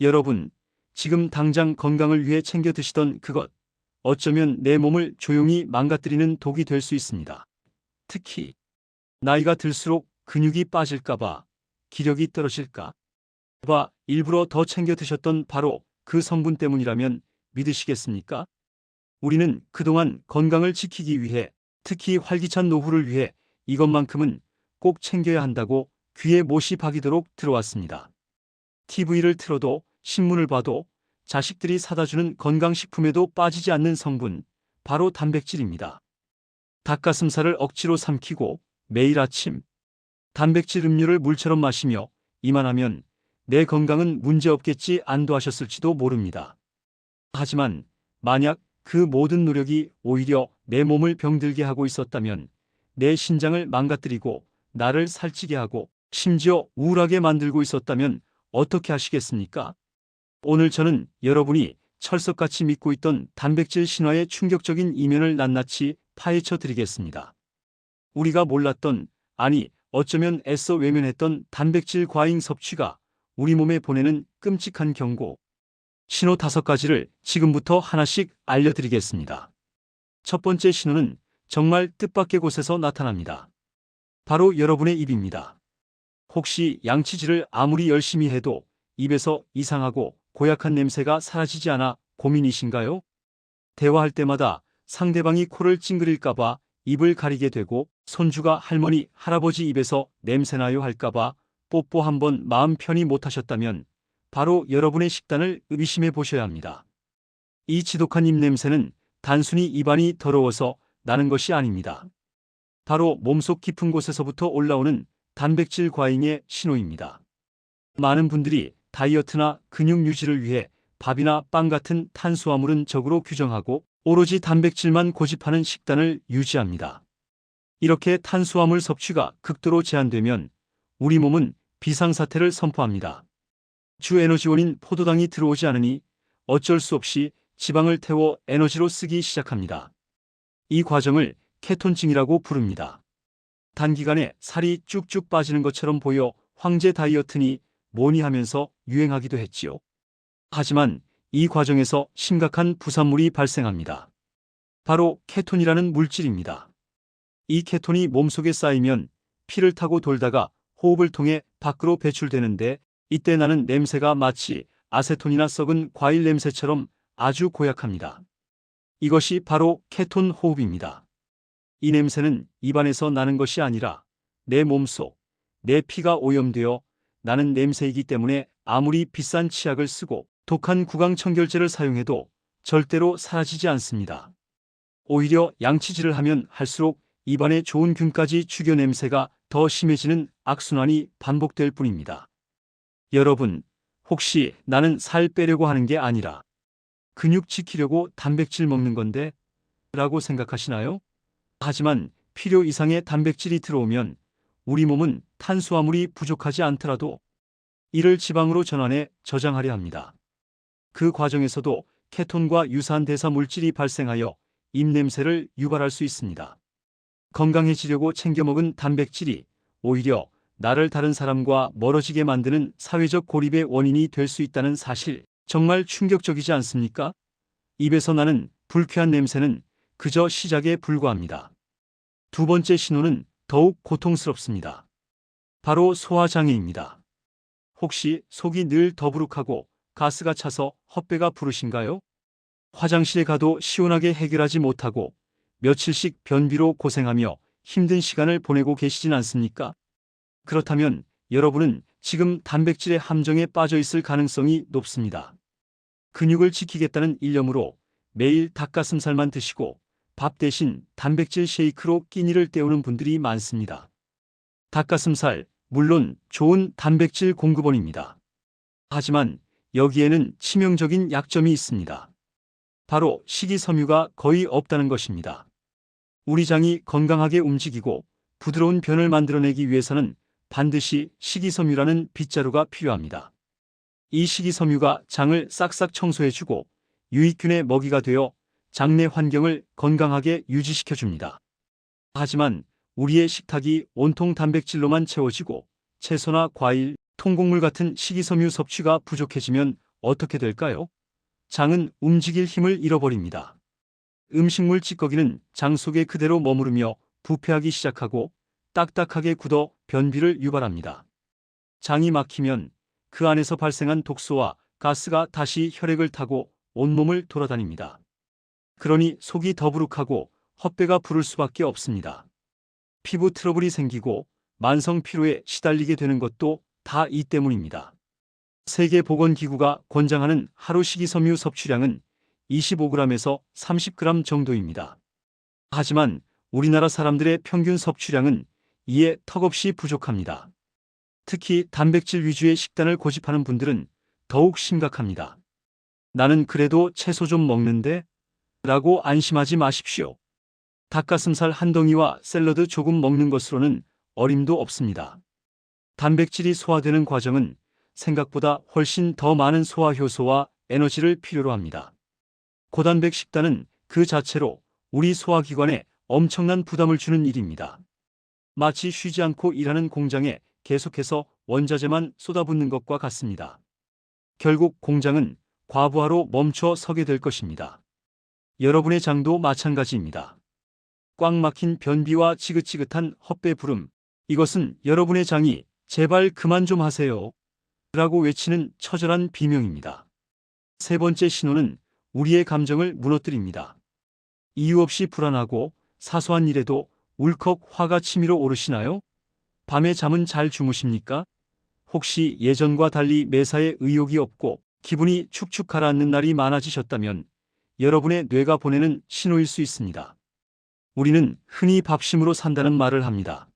여러분, 지금 당장 건강을 위해 챙겨 드시던 그것, 어쩌면 내 몸을 조용히 망가뜨리는 독이 될 수 있습니다. 특히 나이가 들수록 근육이 빠질까봐, 기력이 떨어질까 봐 일부러 더 챙겨 드셨던 바로 그 성분 때문이라면 믿으시겠습니까? 우리는 그동안 건강을 지키기 위해, 특히 활기찬 노후를 위해 이것만큼은 꼭 챙겨야 한다고 귀에 못이 박이도록 들어왔습니다. TV를 틀어도 신문을 봐도 자식들이 사다 주는 건강식품에도 빠지지 않는 성분, 바로 단백질입니다. 닭가슴살을 억지로 삼키고 매일 아침 단백질 음료를 물처럼 마시며 이만하면 내 건강은 문제없겠지 안도하셨을지도 모릅니다. 하지만 만약 그 모든 노력이 오히려 내 몸을 병들게 하고 있었다면, 내 신장을 망가뜨리고 나를 살찌게 하고 심지어 우울하게 만들고 있었다면 어떻게 하시겠습니까? 오늘 저는 여러분이 철석같이 믿고 있던 단백질 신화의 충격적인 이면을 낱낱이 파헤쳐 드리겠습니다. 우리가 몰랐던, 아니 어쩌면 애써 외면했던 단백질 과잉 섭취가 우리 몸에 보내는 끔찍한 경고, 신호 5가지를 지금부터 하나씩 알려드리겠습니다. 첫 번째 신호는 정말 뜻밖의 곳에서 나타납니다. 바로 여러분의 입입니다. 혹시 양치질을 아무리 열심히 해도 입에서 이상하고 고약한 냄새가 사라지지 않아 고민이신가요? 대화할 때마다 상대방이 코를 찡그릴까봐 입을 가리게 되고, 손주가 할머니, 할아버지 입에서 냄새나요 할까봐 뽀뽀 한번 마음 편히 못하셨다면 바로 여러분의 식단을 의심해 보셔야 합니다. 이 지독한 입냄새는 단순히 입안이 더러워서 나는 것이 아닙니다. 바로 몸속 깊은 곳에서부터 올라오는 단백질 과잉의 신호입니다. 많은 분들이 다이어트나 근육 유지를 위해 밥이나 빵 같은 탄수화물은 적으로 규정하고 오로지 단백질만 고집하는 식단을 유지합니다. 이렇게 탄수화물 섭취가 극도로 제한되면 우리 몸은 비상사태를 선포합니다. 주 에너지원인 포도당이 들어오지 않으니 어쩔 수 없이 지방을 태워 에너지로 쓰기 시작합니다. 이 과정을 케톤증이라고 부릅니다. 단기간에 살이 쭉쭉 빠지는 것처럼 보여 황제 다이어트니 뭐니 하면서 유행하기도 했지요. 하지만 이 과정에서 심각한 부산물이 발생합니다. 바로 케톤이라는 물질입니다. 이 케톤이 몸속에 쌓이면 피를 타고 돌다가 호흡을 통해 밖으로 배출되는데, 이때 나는 냄새가 마치 아세톤이나 썩은 과일 냄새처럼 아주 고약합니다. 이것이 바로 케톤 호흡입니다. 이 냄새는 입안에서 나는 것이 아니라 내 몸속, 내 피가 오염되어 나는 냄새이기 때문에 아무리 비싼 치약을 쓰고 독한 구강청결제를 사용해도 절대로 사라지지 않습니다. 오히려 양치질을 하면 할수록 입안에 좋은 균까지 죽여 냄새가 더 심해지는 악순환이 반복될 뿐입니다. 여러분, 혹시 나는 살 빼려고 하는 게 아니라 근육 지키려고 단백질 먹는 건데 라고 생각하시나요? 하지만 필요 이상의 단백질이 들어오면 우리 몸은 탄수화물이 부족하지 않더라도 이를 지방으로 전환해 저장하려 합니다. 그 과정에서도 케톤과 유사한 대사 물질이 발생하여 입냄새를 유발할 수 있습니다. 건강해지려고 챙겨 먹은 단백질이 오히려 나를 다른 사람과 멀어지게 만드는 사회적 고립의 원인이 될 수 있다는 사실, 정말 충격적이지 않습니까? 입에서 나는 불쾌한 냄새는 그저 시작에 불과합니다. 두 번째 신호는 더욱 고통스럽습니다. 바로 소화장애입니다. 혹시 속이 늘 더부룩하고 가스가 차서 헛배가 부르신가요? 화장실에 가도 시원하게 해결하지 못하고 며칠씩 변비로 고생하며 힘든 시간을 보내고 계시진 않습니까? 그렇다면 여러분은 지금 단백질의 함정에 빠져 있을 가능성이 높습니다. 근육을 지키겠다는 일념으로 매일 닭가슴살만 드시고 밥 대신 단백질 쉐이크로 끼니를 때우는 분들이 많습니다. 닭가슴살, 물론 좋은 단백질 공급원입니다. 하지만 여기에는 치명적인 약점이 있습니다. 바로 식이섬유가 거의 없다는 것입니다. 우리 장이 건강하게 움직이고 부드러운 변을 만들어내기 위해서는 반드시 식이섬유라는 빗자루가 필요합니다. 이 식이섬유가 장을 싹싹 청소해주고 유익균의 먹이가 되어 장내 환경을 건강하게 유지시켜줍니다. 하지만 우리의 식탁이 온통 단백질로만 채워지고 채소나 과일, 통곡물 같은 식이섬유 섭취가 부족해지면 어떻게 될까요? 장은 움직일 힘을 잃어버립니다. 음식물 찌꺼기는 장 속에 그대로 머무르며 부패하기 시작하고 딱딱하게 굳어 변비를 유발합니다. 장이 막히면 그 안에서 발생한 독소와 가스가 다시 혈액을 타고 온몸을 돌아다닙니다. 그러니 속이 더부룩하고 헛배가 부를 수밖에 없습니다. 피부 트러블이 생기고 만성 피로에 시달리게 되는 것도 다 이 때문입니다. 세계보건기구가 권장하는 하루 식이섬유 섭취량은 25g에서 30g 정도입니다. 하지만 우리나라 사람들의 평균 섭취량은 이에 턱없이 부족합니다. 특히 단백질 위주의 식단을 고집하는 분들은 더욱 심각합니다. 나는 그래도 채소 좀 먹는데? 라고 안심하지 마십시오. 닭가슴살 한 덩이와 샐러드 조금 먹는 것으로는 어림도 없습니다. 단백질이 소화되는 과정은 생각보다 훨씬 더 많은 소화 효소와 에너지를 필요로 합니다. 고단백 식단은 그 자체로 우리 소화기관에 엄청난 부담을 주는 일입니다. 마치 쉬지 않고 일하는 공장에 계속해서 원자재만 쏟아붓는 것과 같습니다. 결국 공장은 과부하로 멈춰 서게 될 것입니다. 여러분의 장도 마찬가지입니다. 꽉 막힌 변비와 지긋지긋한 헛배부름, 이것은 여러분의 장이 제발 그만 좀 하세요 라고 외치는 처절한 비명입니다. 세 번째 신호는 우리의 감정을 무너뜨립니다. 이유 없이 불안하고 사소한 일에도 울컥 화가 치밀어 오르시나요? 밤에 잠은 잘 주무십니까? 혹시 예전과 달리 매사에 의욕이 없고 기분이 축축 가라앉는 날이 많아지셨다면 여러분의 뇌가 보내는 신호일 수 있습니다. 우리는 흔히 밥심으로 산다는 말을 합니다.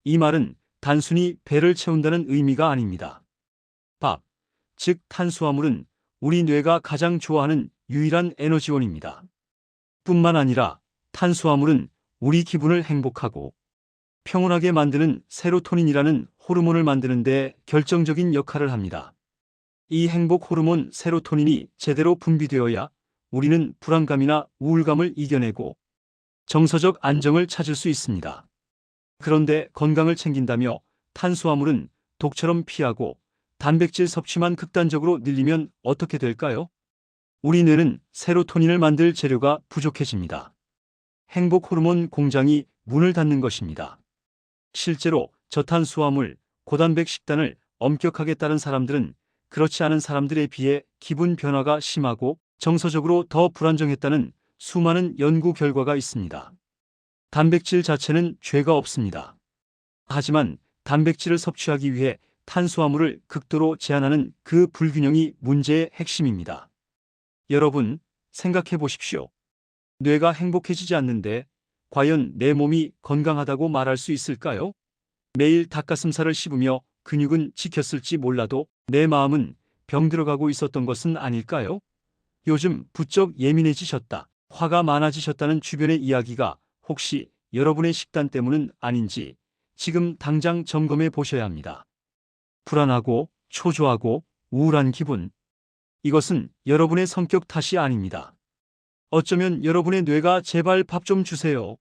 이 말은 단순히 배를 채운다는 의미가 아닙니다. 밥, 즉 탄수화물은 우리 뇌가 가장 좋아하는 유일한 에너지원입니다. 뿐만 아니라 탄수화물은 우리 기분을 행복하고 평온하게 만드는 세로토닌이라는 호르몬을 만드는 데 결정적인 역할을 합니다. 이 행복 호르몬 세로토닌이 제대로 분비되어야 우리는 불안감이나 우울감을 이겨내고 정서적 안정을 찾을 수 있습니다. 그런데 건강을 챙긴다며 탄수화물은 독처럼 피하고 단백질 섭취만 극단적으로 늘리면 어떻게 될까요? 우리 뇌는 세로토닌을 만들 재료가 부족해집니다. 행복 호르몬 공장이 문을 닫는 것입니다. 실제로 저탄수화물, 고단백 식단을 엄격하게 따른 사람들은 그렇지 않은 사람들에 비해 기분 변화가 심하고 정서적으로 더 불안정했다는 수많은 연구 결과가 있습니다. 단백질 자체는 죄가 없습니다. 하지만 단백질을 섭취하기 위해 탄수화물을 극도로 제한하는 그 불균형이 문제의 핵심입니다. 여러분, 생각해 보십시오. 뇌가 행복해지지 않는데 과연 내 몸이 건강하다고 말할 수 있을까요? 매일 닭가슴살을 씹으며 근육은 지켰을지 몰라도 내 마음은 병들어가고 있었던 것은 아닐까요? 요즘 부쩍 예민해지셨다, 화가 많아지셨다는 주변의 이야기가 혹시 여러분의 식단 때문은 아닌지 지금 당장 점검해 보셔야 합니다. 불안하고 초조하고 우울한 기분, 이것은 여러분의 성격 탓이 아닙니다. 어쩌면 여러분의 뇌가 제발 밥 좀 주세요,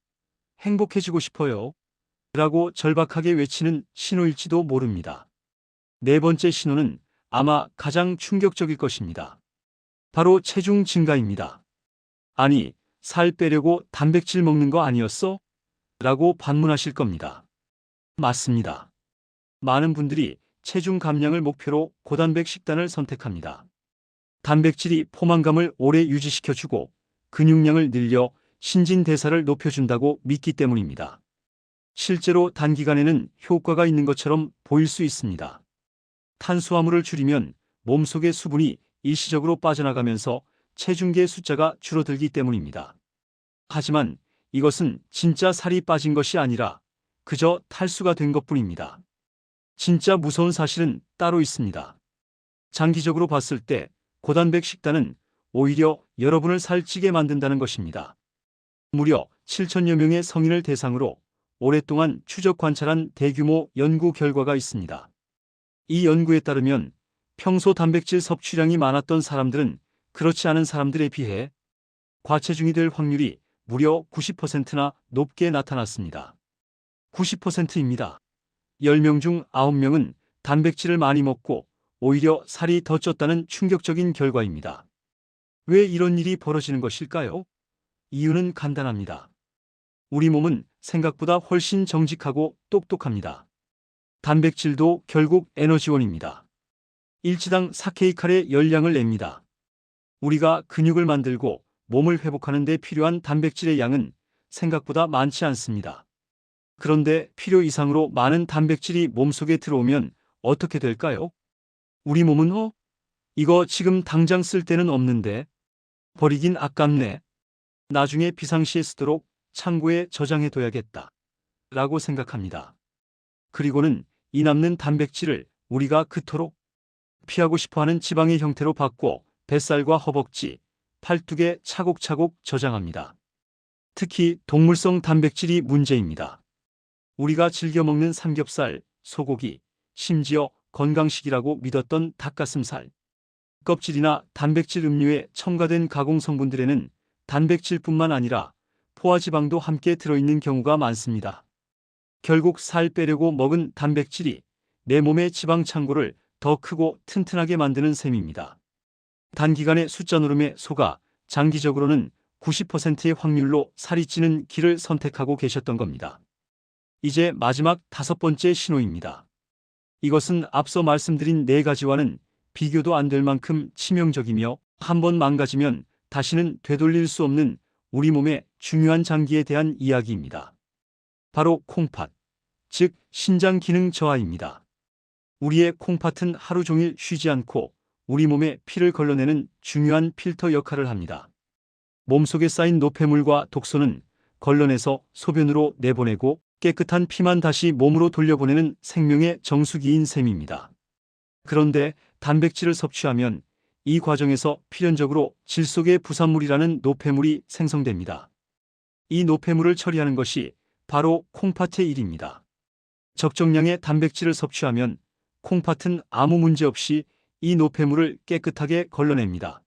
행복해지고 싶어요 라고 절박하게 외치는 신호일지도 모릅니다. 네 번째 신호는 아마 가장 충격적일 것입니다. 바로 체중 증가입니다. 아니, 살 빼려고 단백질 먹는 거 아니었어? 라고 반문하실 겁니다. 맞습니다. 많은 분들이 체중 감량을 목표로 고단백 식단을 선택합니다. 단백질이 포만감을 오래 유지시켜주고 근육량을 늘려 신진대사를 높여준다고 믿기 때문입니다. 실제로 단기간에는 효과가 있는 것처럼 보일 수 있습니다. 탄수화물을 줄이면 몸속의 수분이 일시적으로 빠져나가면서 체중계 숫자가 줄어들기 때문입니다. 하지만 이것은 진짜 살이 빠진 것이 아니라 그저 탈수가 된 것뿐입니다. 진짜 무서운 사실은 따로 있습니다. 장기적으로 봤을 때 고단백 식단은 오히려 여러분을 살찌게 만든다는 것입니다. 무려 7천여 명의 성인을 대상으로 오랫동안 추적 관찰한 대규모 연구 결과가 있습니다. 이 연구에 따르면 평소 단백질 섭취량이 많았던 사람들은 그렇지 않은 사람들에 비해 과체중이 될 확률이 무려 90%나 높게 나타났습니다. 90%입니다. 10명 중 9명은 단백질을 많이 먹고 오히려 살이 더 쪘다는 충격적인 결과입니다. 왜 이런 일이 벌어지는 것일까요? 이유는 간단합니다. 우리 몸은 생각보다 훨씬 정직하고 똑똑합니다. 단백질도 결국 에너지원입니다. 일치당 4kcal의 열량을 냅니다. 우리가 근육을 만들고 몸을 회복하는 데 필요한 단백질의 양은 생각보다 많지 않습니다. 그런데 필요 이상으로 많은 단백질이 몸속에 들어오면 어떻게 될까요? 우리 몸은 이거 지금 당장 쓸 데는 없는데 버리긴 아깝네. 나중에 비상시에 쓰도록 창고에 저장해 둬야겠다. 라고 생각합니다. 그리고는 이 남는 단백질을 우리가 그토록 피하고 싶어하는 지방의 형태로 바꿔 뱃살과 허벅지, 팔뚝에 차곡차곡 저장합니다. 특히 동물성 단백질이 문제입니다. 우리가 즐겨 먹는 삼겹살, 소고기, 심지어 건강식이라고 믿었던 닭가슴살, 껍질이나 단백질 음료에 첨가된 가공 성분들에는 단백질뿐만 아니라 포화지방도 함께 들어있는 경우가 많습니다. 결국 살 빼려고 먹은 단백질이 내 몸의 지방 창고를 더 크고 튼튼하게 만드는 셈입니다. 단기간에 숫자 노름에 속아 장기적으로는 90%의 확률로 살이 찌는 길을 선택하고 계셨던 겁니다. 이제 마지막 5번째 신호입니다. 이것은 앞서 말씀드린 4가지와는 비교도 안 될 만큼 치명적이며 한번 망가지면 다시는 되돌릴 수 없는 우리 몸의 중요한 장기에 대한 이야기입니다. 바로 콩팥, 즉 신장 기능 저하입니다. 우리의 콩팥은 하루 종일 쉬지 않고 우리 몸에 피를 걸러내는 중요한 필터 역할을 합니다. 몸속에 쌓인 노폐물과 독소는 걸러내서 소변으로 내보내고 깨끗한 피만 다시 몸으로 돌려보내는 생명의 정수기인 셈입니다. 그런데 단백질을 섭취하면 이 과정에서 필연적으로 질 속의 부산물이라는 노폐물이 생성됩니다. 이 노폐물을 처리하는 것이 바로 콩팥의 일입니다. 적정량의 단백질을 섭취하면 콩팥은 아무 문제 없이 이 노폐물을 깨끗하게 걸러냅니다.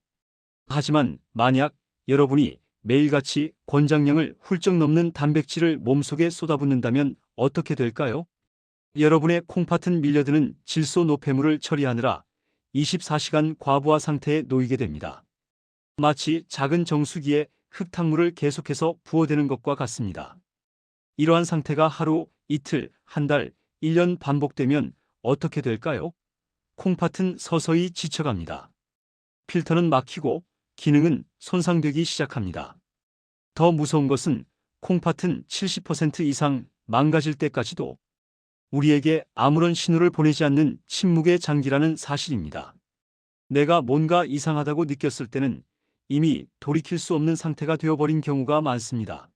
하지만 만약 여러분이 매일같이 권장량을 훌쩍 넘는 단백질을 몸속에 쏟아붓는다면 어떻게 될까요? 여러분의 콩팥은 밀려드는 질소 노폐물을 처리하느라 24시간 과부하 상태에 놓이게 됩니다. 마치 작은 정수기에 흙탕물을 계속해서 부어대는 것과 같습니다. 이러한 상태가 하루, 이틀, 한 달, 1년 반복되면 어떻게 될까요? 콩팥은 서서히 지쳐갑니다. 필터는 막히고 기능은 손상되기 시작합니다. 더 무서운 것은 콩팥은 70% 이상 망가질 때까지도 우리에게 아무런 신호를 보내지 않는 침묵의 장기라는 사실입니다. 내가 뭔가 이상하다고 느꼈을 때는 이미 돌이킬 수 없는 상태가 되어버린 경우가 많습니다.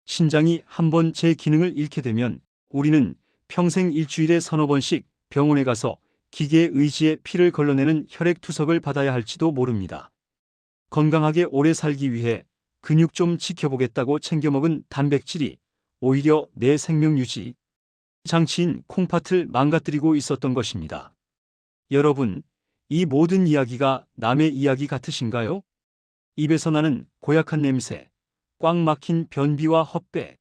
신장이 한번 제 기능을 잃게 되면 우리는 평생 일주일에 서너 번씩 병원에 가서 기계에 의지해 피를 걸러내는 혈액투석을 받아야 할지도 모릅니다. 건강하게 오래 살기 위해 근육 좀 지켜보겠다고 챙겨 먹은 단백질이 오히려 내 생명 유지 장치인 콩팥을 망가뜨리고 있었던 것입니다. 여러분, 이 모든 이야기가 남의 이야기 같으신가요? 입에서 나는 고약한 냄새, 꽉 막힌 변비와 헛배,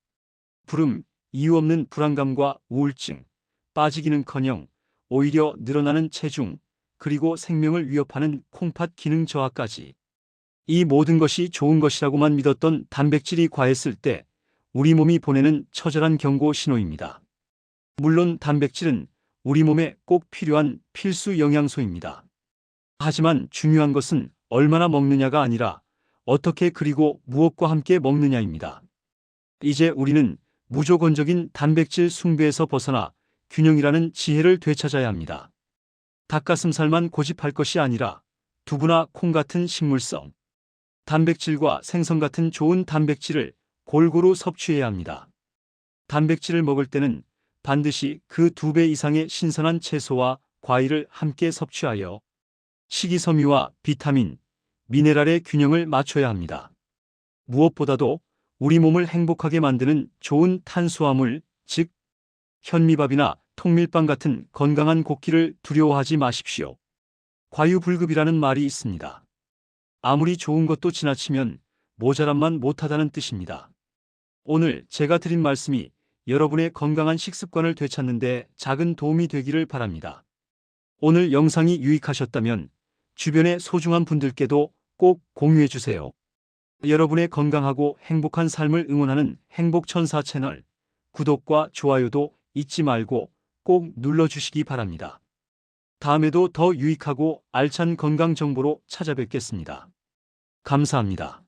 부름, 이유 없는 불안감과 우울증, 빠지기는커녕 오히려 늘어나는 체중, 그리고 생명을 위협하는 콩팥 기능 저하까지. 이 모든 것이 좋은 것이라고만 믿었던 단백질이 과했을 때 우리 몸이 보내는 처절한 경고 신호입니다. 물론 단백질은 우리 몸에 꼭 필요한 필수 영양소입니다. 하지만 중요한 것은 얼마나 먹느냐가 아니라 어떻게 그리고 무엇과 함께 먹느냐입니다. 이제 우리는 무조건적인 단백질 숭배에서 벗어나 균형이라는 지혜를 되찾아야 합니다. 닭가슴살만 고집할 것이 아니라 두부나 콩 같은 식물성 단백질과 생선 같은 좋은 단백질을 골고루 섭취해야 합니다. 단백질을 먹을 때는 반드시 그 2배 이상의 신선한 채소와 과일을 함께 섭취하여 식이섬유와 비타민, 미네랄의 균형을 맞춰야 합니다. 무엇보다도 우리 몸을 행복하게 만드는 좋은 탄수화물, 즉 현미밥이나 통밀빵 같은 건강한 곡기를 두려워하지 마십시오. 과유불급이라는 말이 있습니다. 아무리 좋은 것도 지나치면 모자란만 못하다는 뜻입니다. 오늘 제가 드린 말씀이 여러분의 건강한 식습관을 되찾는 데 작은 도움이 되기를 바랍니다. 오늘 영상이 유익하셨다면 주변의 소중한 분들께도 꼭 공유해 주세요. 여러분의 건강하고 행복한 삶을 응원하는 행복천사 채널 구독과 좋아요도 잊지 말고 꼭 눌러주시기 바랍니다. 다음에도 더 유익하고 알찬 건강 정보로 찾아뵙겠습니다. 감사합니다.